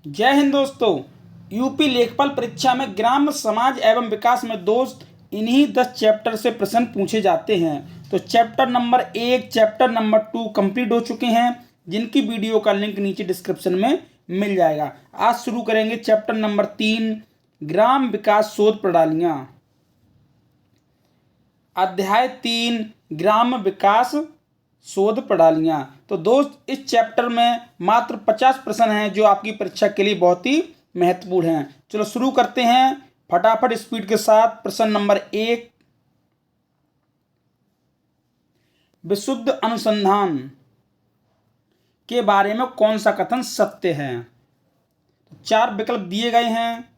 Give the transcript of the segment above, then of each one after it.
जय हिंद दोस्तों। यूपी लेखपाल परीक्षा में ग्राम समाज एवं विकास में दोस्त इन्हीं 10 चैप्टर से प्रश्न पूछे जाते हैं। तो chapter number 1 chapter number 2 complete हो चुके हैं, जिनकी वीडियो का लिंक नीचे डिस्क्रिप्शन में मिल जाएगा। आज शुरू करेंगे चैप्टर नंबर 3 ग्राम विकास शोध प्रणालियाँ। अध्याय 3 ग्राम विकास शोध प्रणालियाँ। तो दोस्त इस चैप्टर में मात्र 50 प्रश्न हैं जो आपकी परीक्षा के लिए बहुत ही महत्वपूर्ण हैं। चलो शुरू करते हैं फटाफट स्पीड के साथ। प्रश्न नंबर 1, विशुद्ध अनुसंधान के बारे में कौन सा कथन सत्य है? तो 4 विकल्प दिए गए हैं।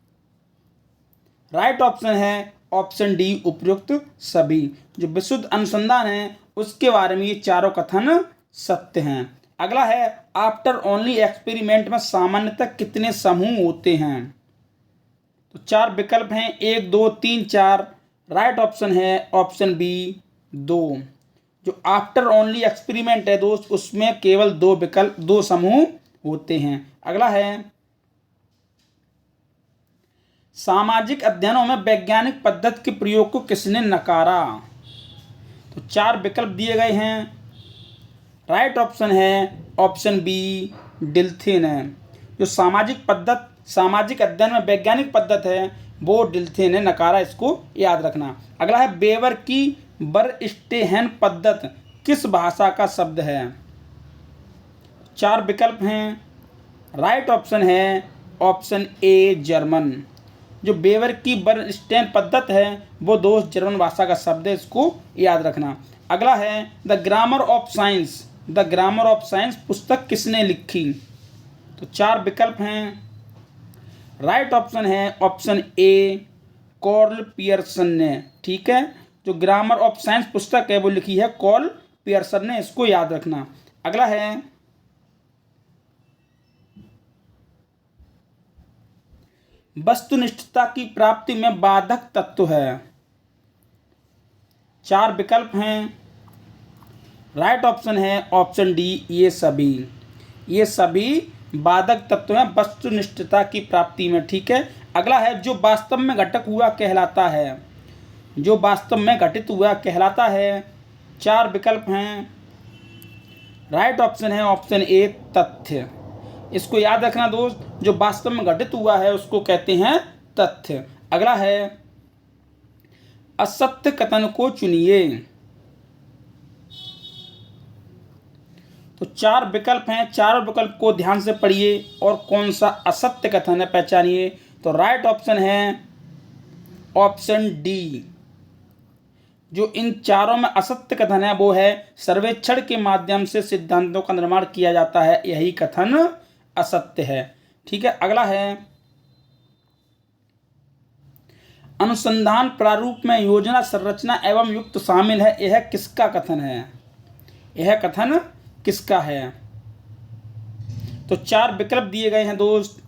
राइट ऑप्शन है ऑप्शन डी उपयुक्त सभी। जो विशुद्ध अनुसंधान है उसके बारे में ये चारों कथन सत्य हैं। अगला है आफ्टर ओनली एक्सपेरिमेंट में सामान्यतः कितने समूह होते हैं? तो 4 विकल्प हैं 1 2 3 4। राइट ऑप्शन है ऑप्शन बी 2। जो आफ्टर ओनली एक्सपेरिमेंट है दोस्त उसमें केवल 2 समूह होते हैं। अगला है सामाजिक अध्ययनों में वैज्ञानिक पद्धति के प्रयोग को किसने नकारा? तो 4 विकल्प दिए गए हैं। राइट ऑप्शन है ऑप्शन बी डिल्थिन है। जो सामाजिक अध्ययन में वैज्ञानिक पद्धति है वो डिल्थिन ने नकारा, इसको याद रखना। अगला है बेवर की बरस्टेहन पद्धति किस भाषा का शब्द है? 4 विकल्प हैं। राइट ऑप्शन है ऑप्शन ए जर्मन। जो बेवर की बरस्टेहन पद्धति है वो दोस्त जर्मन भाषा का शब्द है, इसको याद रखना। अगला है द ग्रामर ऑफ साइंस पुस्तक किसने लिखी? तो 4 विकल्प हैं। राइट ऑप्शन है ऑप्शन ए कॉर्ल पियर्सन ने। ठीक है, जो ग्रामर ऑफ साइंस पुस्तक है वो लिखी है कॉर्ल पियर्सन ने, इसको याद रखना। अगला है वस्तुनिष्ठता की प्राप्ति में बाधक तत्व है। 4 विकल्प हैं। राइट ऑप्शन है ऑप्शन डी ये सभी बाधक तत्व हैं वस्तुनिष्ठता की प्राप्ति में। ठीक है, अगला है जो वास्तव में घटित हुआ कहलाता है। 4 विकल्प हैं। राइट ऑप्शन है ऑप्शन ए तथ्य। इसको याद रखना दोस्त, जो वास्तव में घटित हुआ है उसको कहते हैं तथ्य। अगला है असत्य कथन को चुनिए। तो 4 विकल्प हैं, चारों विकल्प को ध्यान से पढ़िए और कौन सा असत्य कथन है पहचानिए। तो राइट ऑप्शन है ऑप्शन डी। जो इन चारों में असत्य कथन है वो है सर्वेक्षण के माध्यम से सिद्धांतों का निर्माण किया जाता है, यही कथन असत्य है। ठीक है, अगला है अनुसंधान प्रारूप में योजना संरचना एवं युक्त शामिल है, यह किसका कथन है? तो 4 विकल्प दिए गए हैं दोस्त।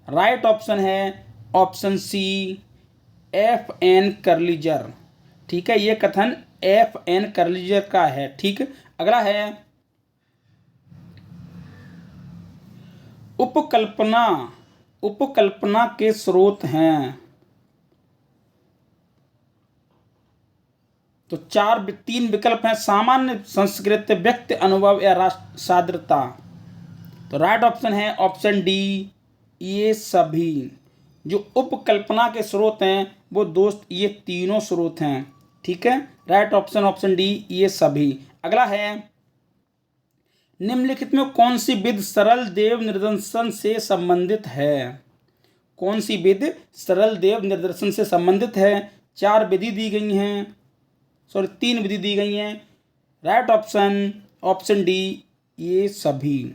राइट ऑप्शन है ऑप्शन सी F.N. कर्लिजर। ठीक है, ये कथन F.N. कर्लिजर का है। ठीक, अगला है उपकल्पना के स्रोत हैं। तो 3 विकल्प हैं सामान्य संस्कृत व्यक्ति अनुभव या सादृता। तो राइट ऑप्शन है ऑप्शन डी ये सभी। जो उपकल्पना के स्रोत हैं वो दोस्त ये तीनों स्रोत हैं। ठीक है, राइट ऑप्शन डी ये सभी। अगला है निम्नलिखित में कौन सी विधि सरल देव निर्देशन से संबंधित है? 4 विधि दी गई हैं, 3 विधि दी गई हैं। राइट ऑप्शन डी ये सभी।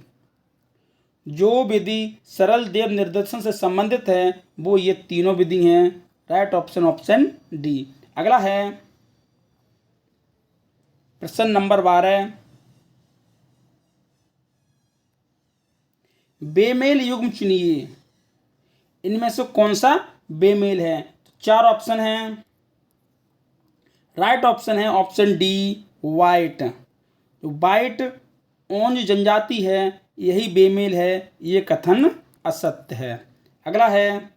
जो विधि सरल देव निर्देशन से संबंधित है वो ये तीनों विधि हैं। Right option D. अगला है प्रश्न नंबर 12, बेमेल युग्म चुनिए, इनमें से कौन सा बेमेल है? 4 ऑप्शन हैं। राइट ऑप्शन है ऑप्शन डी वाइट। वाइट ओंज जनजाति है, यही बेमेल है, ये कथन असत्य है। अगला है,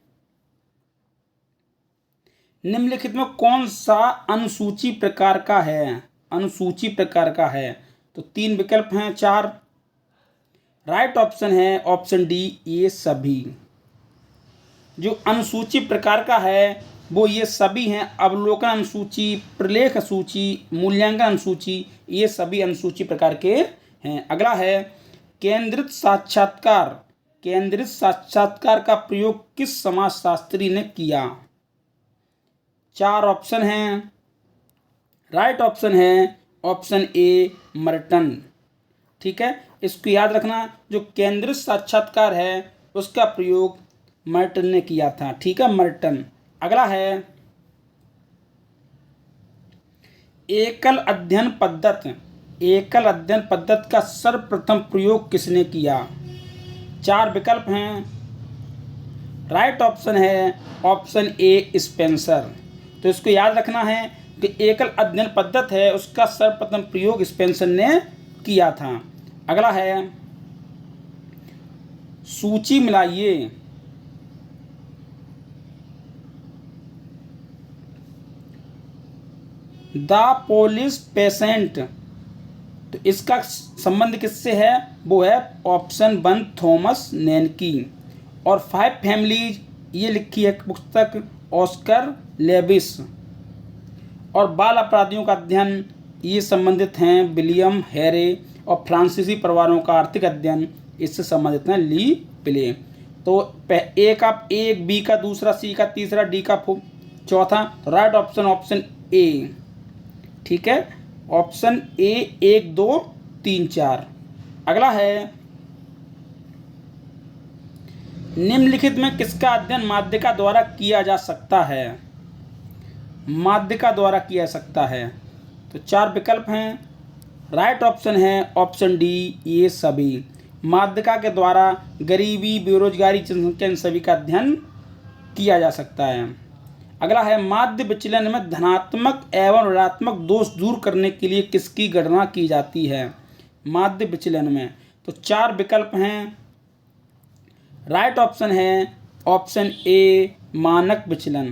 निम्नलिखित में कौन सा अनुसूची प्रकार का है? अनुसूची प्रकार का है। तो 3 विकल्प हैं, 4। राइट ऑप्शन है ऑप्शन डी, ये सभी। जो अनुसूची प्रकार का है वो ये सभी हैं। अवलोकन अनुसूची, प्रलेख सूची, मूल्यांकन अनुसूची, ये सभी अनुसूची प्रकार के हैं। अगला है, केंद्रित साक्षात्कार। केंद्रित साक्षात्कार का प्रयोग किस समाजशास्त्री ने किया? 4 ऑप्शन हैं। राइट ऑप्शन है ऑप्शन ए, मर्टन। ठीक है, इसको याद रखना, जो केंद्रित साक्षात्कार है उसका प्रयोग मर्टन ने किया था। ठीक है, मर्टन। अगला है, एकल अध्ययन पद्धति। एकल अध्ययन पद्धति का सर्वप्रथम प्रयोग किसने किया? 4 विकल्प हैं। राइट ऑप्शन है ऑप्शन ए, स्पेंसर। तो इसको याद रखना है कि एकल अध्ययन पद्धति है उसका सर्वप्रथम प्रयोग स्पेंसर ने किया था। अगला है, सूची मिलाइए। द पोलिश पेशेंट, तो इसका संबंध किससे है? वो है ऑप्शन 1, थॉमस नेनकी। और 5 फैमिलीज, ये लिखी है पुस्तक ऑस्कर लेविस। और बाल अपराधियों का अध्ययन, ये संबंधित हैं विलियम हैरे। और फ्रांसीसी परिवारों का आर्थिक अध्ययन, इससे संबंधित हैं ली प्ले। तो ए का, एक बी का, दूसरा सी का, तीसरा डी का, चौथा। तो राइट ऑप्शन ऑप्शन ए। ठीक है, ऑप्शन ए, 1 2 3 4। अगला है, निम्नलिखित में किसका अध्ययन माध्यिका द्वारा किया जा सकता है? माध्यिका द्वारा किया जा सकता है। तो 4 विकल्प हैं। राइट ऑप्शन है ऑप्शन डी, ये सभी। माध्यिका के द्वारा गरीबी, बेरोजगारी, जनसंख्या, इन सभी का अध्ययन किया जा सकता है। अगला है, माध्य विचलन में धनात्मक एवं ऋणात्मक दोष दूर करने के लिए किसकी गणना की जाती है? माध्य विचलन में। तो 4 विकल्प हैं। राइट ऑप्शन है ऑप्शन ए, मानक विचलन।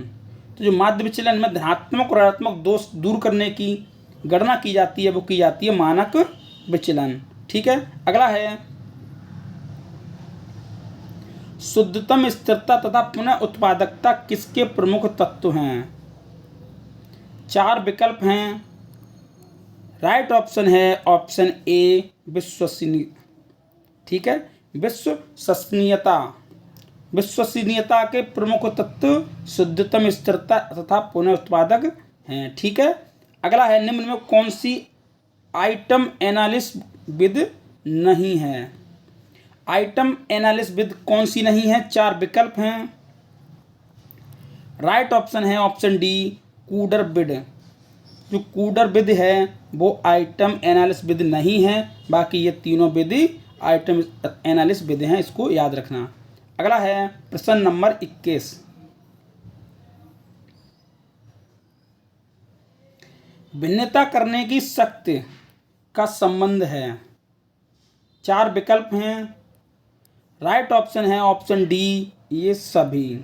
तो जो माध्य विचलन में धनात्मक और ऋणात्मक दोष दूर करने की गणना की जाती है वो की जाती है मानक विचलन। ठीक है, अगला है, शुद्धतम स्थिरता तथा पुनः उत्पादकता किसके प्रमुख तत्व हैं? 4 विकल्प हैं। राइट ऑप्शन है ऑप्शन ए, विश्वसनीय। ठीक है, विश्वसनीयता। विश्वसनीयता के प्रमुख तत्व शुद्धतम स्थिरता तथा पुनः उत्पादक हैं। ठीक है, अगला है, निम्न में कौन सी आइटम एनालिसिस विधि नहीं है? आइटम एनालिसिस विधि कौन सी नहीं है? 4 विकल्प हैं। राइट ऑप्शन है ऑप्शन डी, कूडर विधि। जो कूडर विधि है वो आइटम एनालिसिस विधि नहीं है, बाकी ये तीनों विधि आइटम एनालिसिस विधि हैं, इसको याद रखना। अगला है, प्रश्न नंबर 21। भिन्नता करने की शक्ति का संबंध है। 4 विकल्प हैं। राइट ऑप्शन है ऑप्शन डी, ये सभी।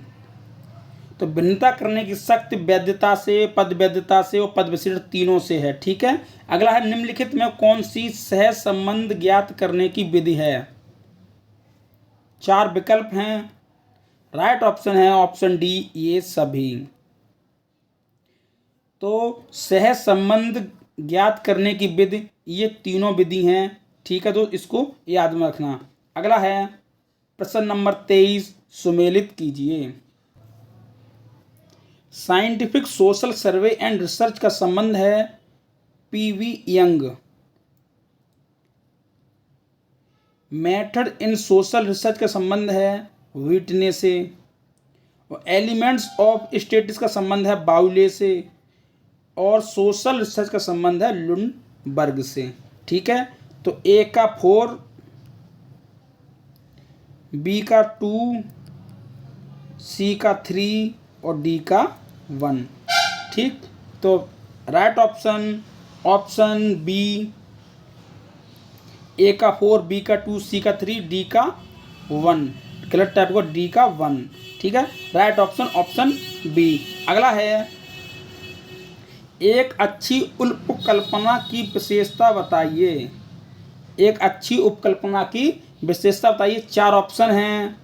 तो भिन्नता करने की शक्ति वैधता से, पद वैधता से और पद विशिष्ट तीनों से है। ठीक है, अगला है, निम्नलिखित में कौन सी सह संबंध ज्ञात करने की विधि है? 4 विकल्प हैं। राइट ऑप्शन है ऑप्शन डी, ये सभी। तो सह संबंध ज्ञात करने की विधि, ये तीनों विधि हैं। ठीक है, तो इसको याद में रखना। अगला है, प्रश्न नंबर 23, सुमेलित कीजिए। Scientific social survey and research का संबंध है PV young. Method in social research का संबंध है व्हिटने से। और एलिमेंट्स ऑफ स्टेटिस्टिक्स का संबंध है बाउले से। और सोशल रिसर्च का संबंध है लुंडबर्ग से। ठीक है, तो ए का 4, बी का 2, सी का 3 और डी का 1। ठीक, तो राइट ऑप्शन ऑप्शन बी, ए का 4, बी का 2, सी का 3, डी का 1 गलत टाइप को डी का 1। ठीक है, राइट ऑप्शन ऑप्शन बी। अगला है एक अच्छी उपकल्पना की विशेषता बताइए। एक अच्छी उपकल्पना की विशेषता बताइए। 4 ऑप्शन हैं,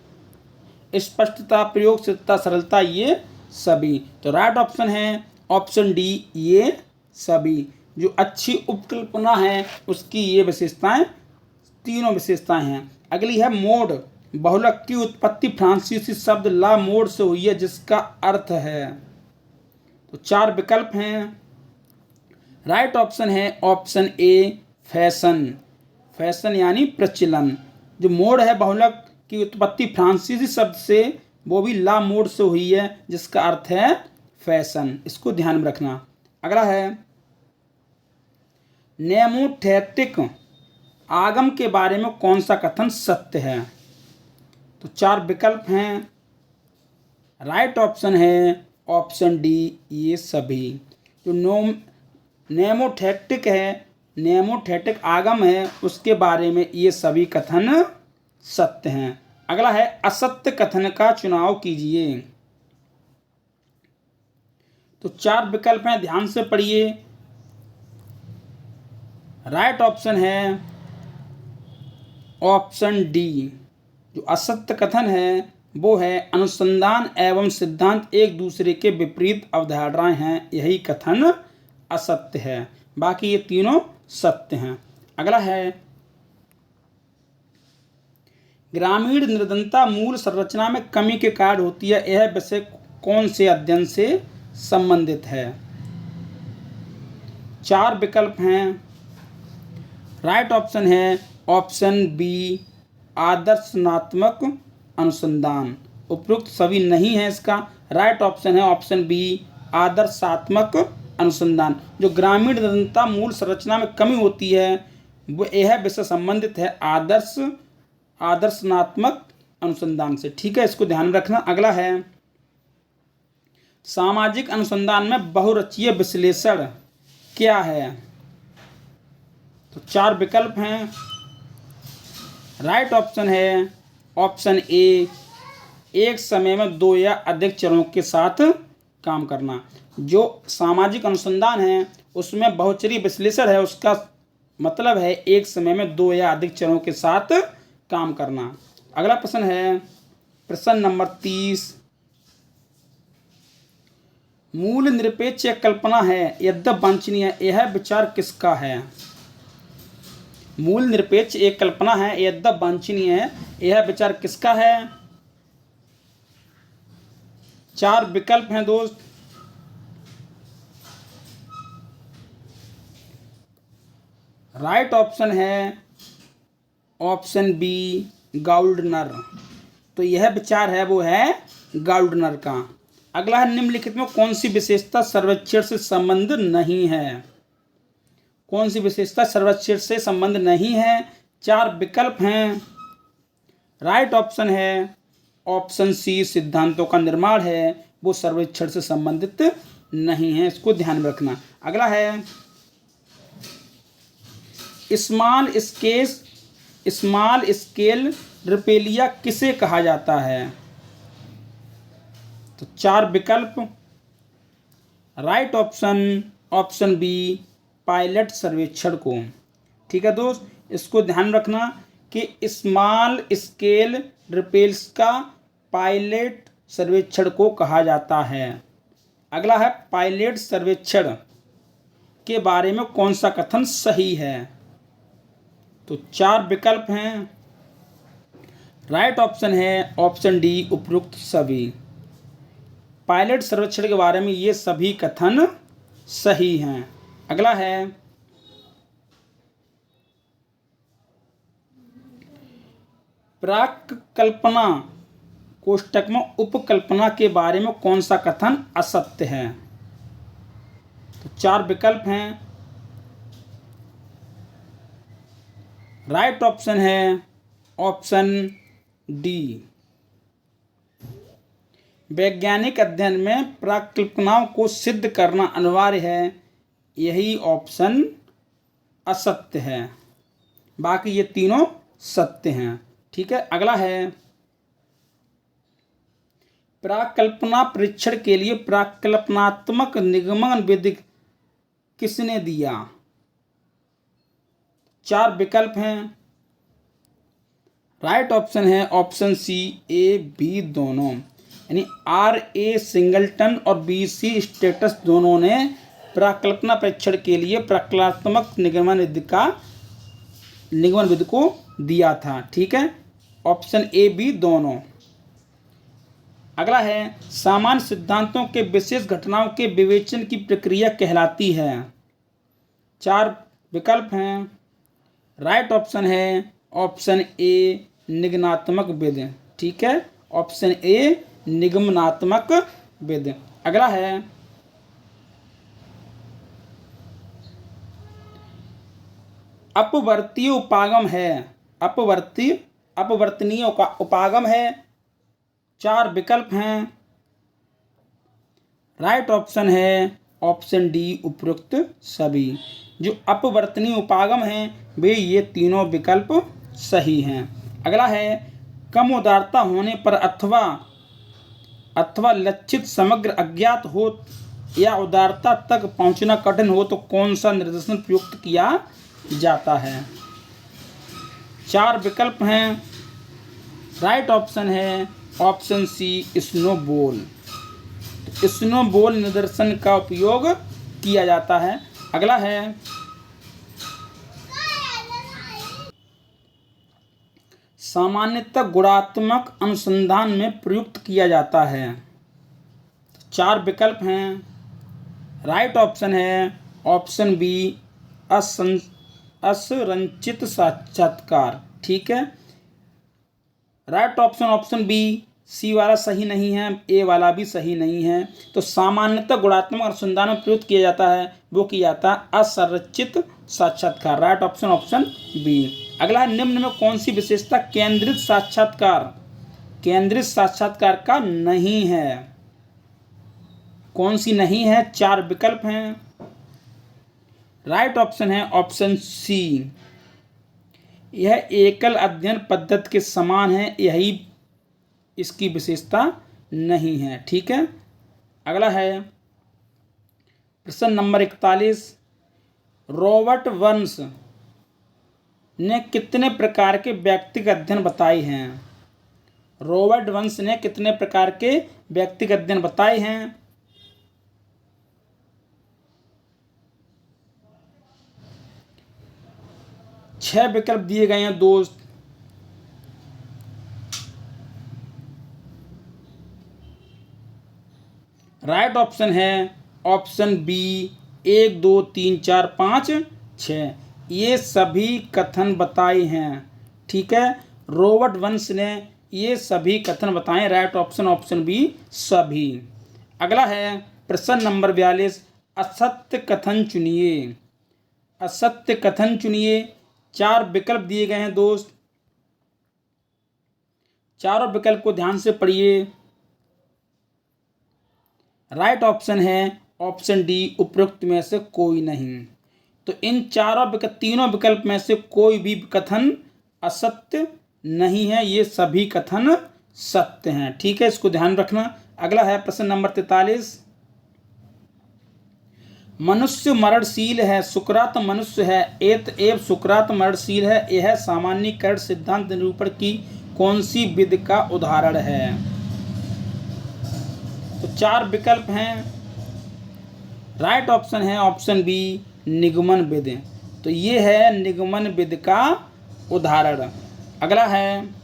स्पष्टता, प्रयोगशीलता, सरलता, ये सभी। तो राइट ऑप्शन है ऑप्शन डी, ये सभी। जो अच्छी उपकल्पना है उसकी ये विशेषताएं, तीनों विशेषताएं हैं। अगली है मोड। बहुलक की उत्पत्ति फ्रांसीसी शब्द ला मोड से हुई है जिसका अर्थ है। तो 4 विकल्प हैं। राइट ऑप्शन है ऑप्शन ए, फैशन। फैशन यानी प्रचलन। जो मोड है बहुलक की उत्पत्ति फ्रांसीसी शब्द से, वो भी ला मोड से हुई है जिसका अर्थ है फैशन। इसको ध्यान में रखना। अगला है नेमोथेटिक आगम के बारे में कौन सा कथन सत्य है। तो 4 विकल्प हैं। राइट ऑप्शन है ऑप्शन डी, ये सभी। जो नेमोथेटिक है, नेमोथेटिक आगम है, उसके बारे में ये सभी कथन सत्य हैं। अगला है असत्य कथन का चुनाव कीजिए। तो 4 विकल्प हैं, ध्यान से पढ़िए। राइट ऑप्शन है ऑप्शन डी। जो असत्य कथन है वो है अनुसंधान एवं सिद्धांत एक दूसरे के विपरीत अवधारणाएं हैं, यही कथन असत्य है। बाकी ये तीनों सत्य हैं। अगला है ग्रामीण निर्धनता मूल संरचना में कमी के कारण होती है, यह विषय कौन से अध्ययन से संबंधित है। 4 विकल्प हैं। राइट ऑप्शन है ऑप्शन बी, आदर्शनात्मक अनुसंधान। उपरोक्त सभी नहीं है इसका। राइट ऑप्शन है ऑप्शन बी, आदर्शात्मक अनुसंधान। जो ग्रामीण निर्धनता मूल संरचना में कमी होती है वो यह विषय संबंधित है आदर्शनात्मक अनुसंधान से। ठीक है, इसको ध्यान में रखना। अगला है सामाजिक अनुसंधान में बहुरचीय विश्लेषण क्या है। तो 4 विकल्प हैं। राइट ऑप्शन है ऑप्शन ए, एक समय में 2 या अधिक चरों के साथ काम करना। जो सामाजिक अनुसंधान है उसमें बहुचरीय विश्लेषण है, उसका मतलब है एक समय में 2 या अधिक चरों के साथ काम करना। अगला प्रश्न है प्रश्न नंबर 30। मूल निरपेक्ष एक कल्पना है यद्यपि वांछनीय, यह विचार किसका है। मूल निरपेक्ष एक कल्पना है यद्यपि वांछनीय है, यह विचार किसका है। 4 विकल्प हैं दोस्त। राइट ऑप्शन है ऑप्शन बी, गाउल्डनर। तो यह विचार है वो है गाउल्डनर का। अगला है निम्नलिखित में कौन सी विशेषता सर्वेक्षण से संबंध नहीं है। कौन सी विशेषता सर्वेक्षण से संबंध नहीं है। 4 विकल्प हैं। राइट ऑप्शन है ऑप्शन सी, सिद्धांतों का निर्माण है, वो सर्वेक्षण से संबंधित नहीं है, इसको ध्यान में रखना। अगला है स्मॉल स्केल रिपेलिया किसे कहा जाता है। तो 4 विकल्प। Right option option B, pilot सर्वेक्षण को। ठीक है दोस्त, इसको ध्यान रखना कि स्मॉल स्केल रिपेल्स का पायलट सर्वेक्षण को कहा जाता है। अगला है पायलट सर्वेक्षण के बारे में कौन सा कथन सही है। तो 4 विकल्प हैं। राइट ऑप्शन है ऑप्शन डी, उपरोक्त सभी। पायलट सर्वेक्षण के बारे में ये सभी कथन सही हैं। अगला है प्राक कल्पना कोष्टक में उपकल्पना के बारे में कौन सा कथन असत्य है। तो 4 विकल्प हैं। राइट ऑप्शन है ऑप्शन डी, वैज्ञानिक अध्ययन में प्राकल्पनाओं को सिद्ध करना अनिवार्य है, यही ऑप्शन असत्य है। बाकी ये तीनों सत्य हैं। ठीक है, अगला है प्राकल्पना परीक्षण के लिए प्राकल्पनात्मक निगमन विधि किसने दिया? 4 विकल्प हैं। राइट ऑप्शन है ऑप्शन सी ए बी दोनों, यानी R.A. सिंगलटन और B.C. स्टेटस दोनों ने प्राकल्पना परीक्षण के लिए प्राकल्पनात्मक निगमन विधि को दिया था। ठीक है, ऑप्शन ए बी दोनों। अगला है सामान्य सिद्धांतों के विशेष घटनाओं के विवेचन की प्रक्रिया कहलाती है। 4 विकल्प हैं। राइट ऑप्शन है ऑप्शन ए निगमनात्मक विधि। ठीक है, ऑप्शन ए निगमनात्मक विधि। अगला है अपवर्तीय उपागम है। अपवर्तनीय उपागम है। 4 विकल्प हैं। राइट ऑप्शन है ऑप्शन डी उपरोक्त सभी। जो अपवर्तनीय उपागम हैं वे ये तीनों विकल्प सही हैं। अगला है कम उदारता होने पर अथवा लक्षित समग्र अज्ञात हो या उदारता तक पहुंचना कठिन हो तो कौन सा निर्देशन प्रयुक्त किया जाता है? 4 विकल्प हैं। राइट ऑप्शन है ऑप्शन सी स्नोबॉल। तो स्नोबॉल निदर्शन का उपयोग किया जाता है। अगला है सामान्यतः गुणात्मक अनुसंधान में प्रयुक्त किया जाता है। 4 विकल्प हैं। राइट ऑप्शन है ऑप्शन बी असंरचित साक्षात्कार। ठीक है, राइट ऑप्शन बी। सी वाला सही नहीं है, ए वाला भी सही नहीं है। तो सामान्यतः गुणात्मक अनुसंधान में प्रयुक्त किया जाता है वो किया जाता है असंरचित साक्षात्कार। Right option B. अगला है निम्न में कौन सी विशेषता केंद्रित साक्षात्कार का नहीं है? कौन सी नहीं है? 4 विकल्प हैं। राइट ऑप्शन है ऑप्शन सी। यह एकल अध्ययन पद्धति के समान है, यही इसकी विशेषता नहीं है। ठीक है, अगला है प्रश्न नंबर 41। रॉबर्ट वंश ने कितने प्रकार के व्यक्तिगत अध्ययन बताए हैं? रॉबर्ट वंश ने कितने प्रकार के व्यक्तिगत अध्ययन बताए हैं? 6 विकल्प दिए गए हैं दोस्त। राइट ऑप्शन है ऑप्शन बी 1 2 3 4 5 6। ये सभी कथन बताए हैं। ठीक है, रॉबर्ट वंश ने ये सभी कथन बताए। राइट ऑप्शन बी सभी। अगला है प्रश्न नंबर 42। असत्य कथन चुनिए। असत्य कथन चुनिए। 4 विकल्प दिए गए हैं दोस्त। चारों विकल्प को ध्यान से पढ़िए। राइट ऑप्शन है ऑप्शन डी उपरोक्त में से कोई नहीं। तो इन तीनों विकल्प में से कोई भी कथन असत्य नहीं है, ये सभी कथन सत्य हैं। ठीक है, इसको ध्यान रखना। अगला है प्रश्न नंबर 43। मनुष्य मरणशील है, सुकरात मनुष्य है, एतएव सुकरात मरणशील है, यह सामान्यीकरण सिद्धांत निरूपण की कौन सी विधि का उदाहरण है? तो 4 विकल्प हैं। राइट ऑप्शन है ऑप्शन बी निगमन विधि। तो ये है निगमन विधि का उदाहरण। अगला है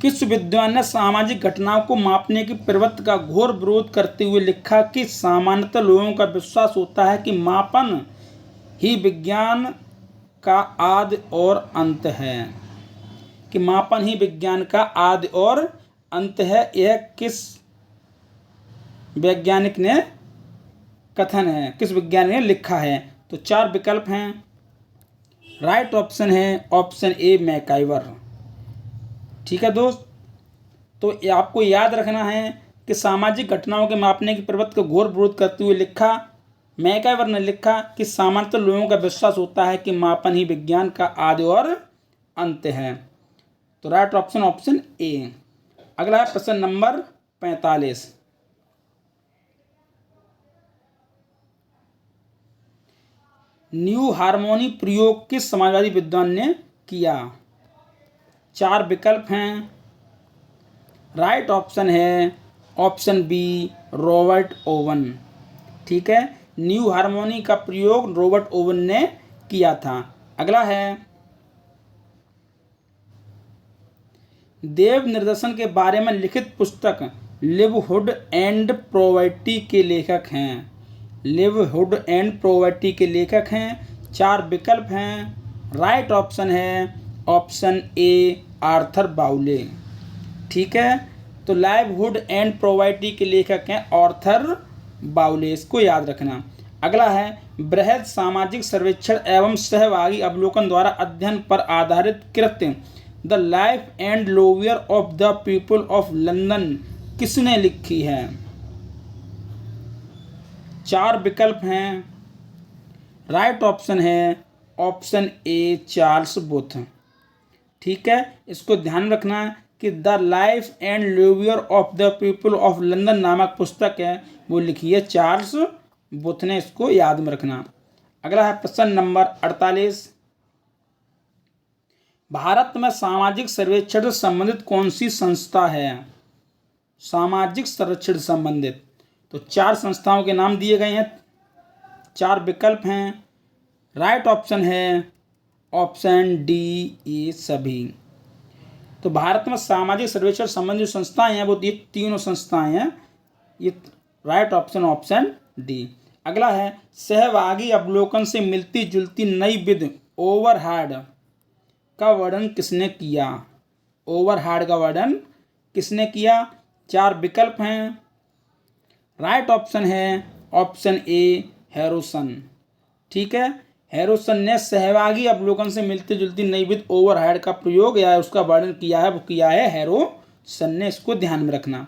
किस विद्वान ने सामाजिक घटनाओं को मापने की प्रवृत्ति का घोर विरोध करते हुए लिखा कि सामान्यतः लोगों का विश्वास होता है कि मापन ही विज्ञान का आदि और अंत है। कि मापन ही विज्ञान का आदि और अंत है। यह किस वैज्ञानिक ने कथन है, किस वैज्ञानिक ने लिखा है? तो 4 विकल्प हैं। राइट ऑप्शन है ऑप्शन ए मैकाइवर। ठीक है दोस्त, तो आपको याद रखना है कि सामाजिक घटनाओं के मापने की प्रवृत्ति को घोर विरोध करते हुए लिखा मैकाइवर ने लिखा कि सामान्यतः लोगों का विश्वास होता है कि मापन ही विज्ञान का आदि और अंत है। तो राइट ऑप्शन ऑप्शन ए। अगला है प्रश्न नंबर 45। न्यू हार्मोनी प्रयोग किस समाजवादी विद्वान ने किया? 4 विकल्प हैं। राइट ऑप्शन है ऑप्शन बी रॉबर्ट ओवन। ठीक है, न्यू हार्मोनी का प्रयोग रॉबर्ट ओवन ने किया था। अगला है देव निर्दर्शन के बारे में लिखित पुस्तक लिवहुड एंड पॉवर्टी के लेखक हैं। लिवहुड एंड पॉवर्टी के लेखक हैं। 4 विकल्प हैं। राइट ऑप्शन है ऑप्शन ए आर्थर बाउले। ठीक है, तो लाइवहुड एंड पॉवर्टी के लेखक हैं आर्थर बाउले, इसको याद रखना। अगला है बृहद सामाजिक सर्वेक्षण एवं सहभागी अवलोकन द्वारा अध्ययन पर आधारित कृत्य द लाइफ एंड लोवियर of the people of London किसने लिखी है? 4 विकल्प हैं। राइट ऑप्शन है ऑप्शन ए चार्ल्स बूथ। ठीक है, इसको ध्यान रखना कि द लाइफ एंड लोवियर of the people of London नामक पुस्तक है वो लिखी है चार्ल्स बूथ ने, इसको याद में रखना। अगला है प्रश्न नंबर 48। भारत में सामाजिक सर्वेक्षण से संबंधित कौन सी संस्था है? सामाजिक सर्वेक्षण संबंधित तो 4 संस्थाओं के नाम दिए गए हैं। 4 विकल्प हैं। राइट ऑप्शन है ऑप्शन डी ये सभी। तो भारत में सामाजिक सर्वेक्षण संबंधित संस्थाएं हैं वो ये तीनों संस्थाएं हैं, ये राइट ऑप्शन ऑप्शन डी। अगला है सहभागी अवलोकन से मिलती जुलती नई विधि ओवरहेड का वर्णन किसने किया? ओवरहेड का वर्णन किसने किया? 4 विकल्प हैं। राइट ऑप्शन है ऑप्शन ए हैरोसन। ठीक है, हैरोसन ने सहभागी अवलोकन से मिलती जुलती नई विधि ओवरहेड का प्रयोग या उसका वर्णन किया है, वो किया है हैरोसन ने, इसको ध्यान में रखना।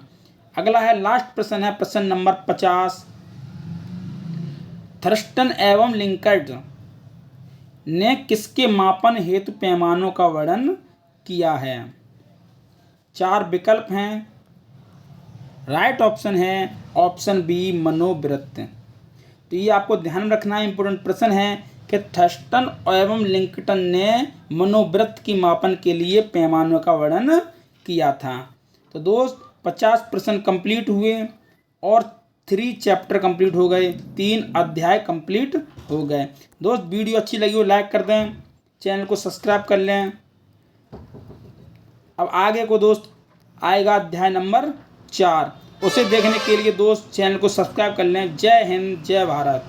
अगला है लास्ट प्रश्न है प्रश्न नंबर 50। थर्स्टन एवं लिंकर्ट ने किसके मापन हेतु पैमानों का वर्णन किया है? 4 विकल्प हैं। राइट ऑप्शन है ऑप्शन बी मनोवृत्त। तो ये आपको ध्यान रखना है, इंपॉर्टेंट प्रश्न है कि थर्स्टन एवं लिंकटन ने मनोवृत्त की मापन के लिए पैमानों का वर्णन किया था। तो दोस्त 50 प्रश्न कंप्लीट हुए और 3 चैप्टर कंप्लीट हो गए, 3 अध्याय कंप्लीट हो गए। दोस्त वीडियो अच्छी लगी हो लाइक कर दें, चैनल को सब्सक्राइब कर लें। अब आगे को दोस्त आएगा अध्याय नंबर 4, उसे देखने के लिए दोस्त चैनल को सब्सक्राइब कर लें। जय हिंद जय भारत।